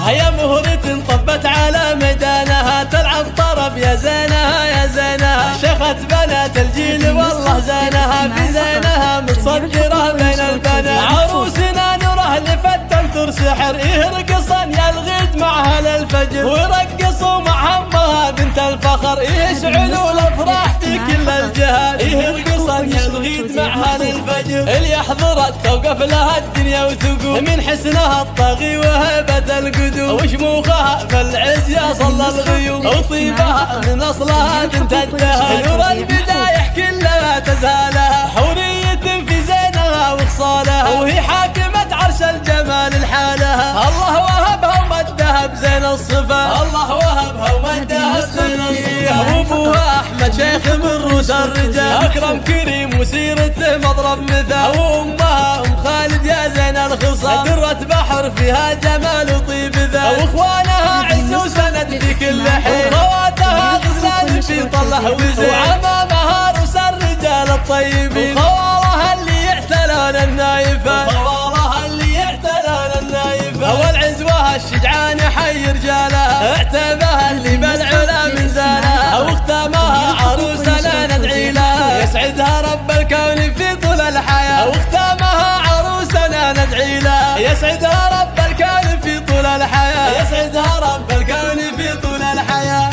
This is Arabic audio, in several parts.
هيا مهرة طبت على ميدانها تلعب طرب يا زينها يا زينها، شيخة بنات الجيل والله زينها في زينها متصدرة بين البنات، عروسنا نوره لفتنتر سحر يرقصن يلغيد معها للفجر ويرقصوا مع امها بنت الفخر يشعلوا الافراح في كل الجهات، يرقصن يلغيد معها للفجر اللي يحضرت توقف لها الدنيا وتقوم من حسنها الطاغي وهيبة القدوم وشموخها في العز يا صلى الغيوم وطيبها من اصلها بنت الدهر نور البدايح كلها تزهالها حورية في زينها وخصالها وهي حاكمة عرش الجمال لحالها، الله وهبها ومدها بزين الصفات، الله وهبها ومدها بزين الصفات، وابوها احمد شيخ من روس الرجال اكرم كريم وسيرته مضرب مثال، وامها ام خالد يا زين الخصال درة بحر فيها جمال وطيب ذات، واخوانها عز وسند في كل حين وخواتها غزلان في طله وزين وعمامها روس الرجال الطيبين وخوالها اللي يعتلون النايفات وخوالها اللي يعتلون النايفات والعزوها الشجعان حي رجالها اعتبها اللي بالعلا من زالها واختامها عروسنا ندعي لها يسعدها رب الكون في طول الحياة واختامها عروسنا ندعي لها يسعدها رب الكون في طول الحياة يسعدها رب الكون في طول الحياة.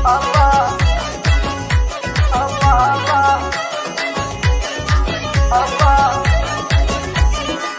الله الله الله الله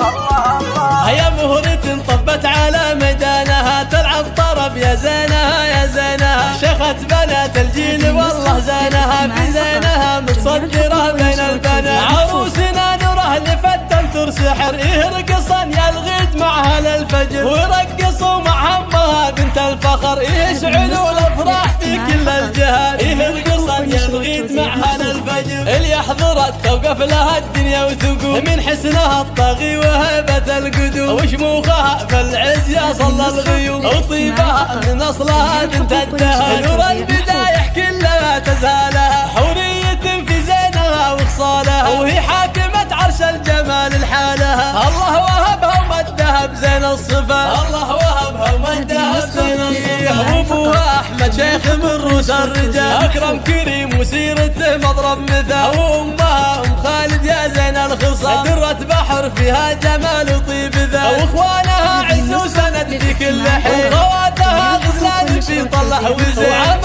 الله هيا مهرة طبت على ميدانها تلعب طرب يا زينها يا زينها، شيخة بنات الجيل والله زينها في زينها متصدرة بين البنات، عروسنا نوره لفتنتر سحر يرقصن يلغيد معها للفجر ويرقصوا مع امها بنت الفخر يشعلوا الافراح في كل الجهات، يرقصن يلغيد معها للفجر اللي يحضرت توقف لها الدنيا وتقوم من حسنها الطاغي وهيبة القدوم وشموخها في العز يا صلى الغيوم وطيبها من اصلها بنت الدهر نور البدايح كلها تزهالها حورية في زينها وخصالها وهي حاكمة عرش الجمال لحالها، الله وهبها ومدها بزين الصفات، الله وهبها ومدها بزين الصفات، وابوها احمد شيخ من روس الرجال اكرم كريم وسيرته مضرب مثال، وامها ام خالد يا زين الخصال درة بحر فيها جمال وطيب ذات، واخوانها عز وسند في كل حين وخواتها غزلان في طله وزين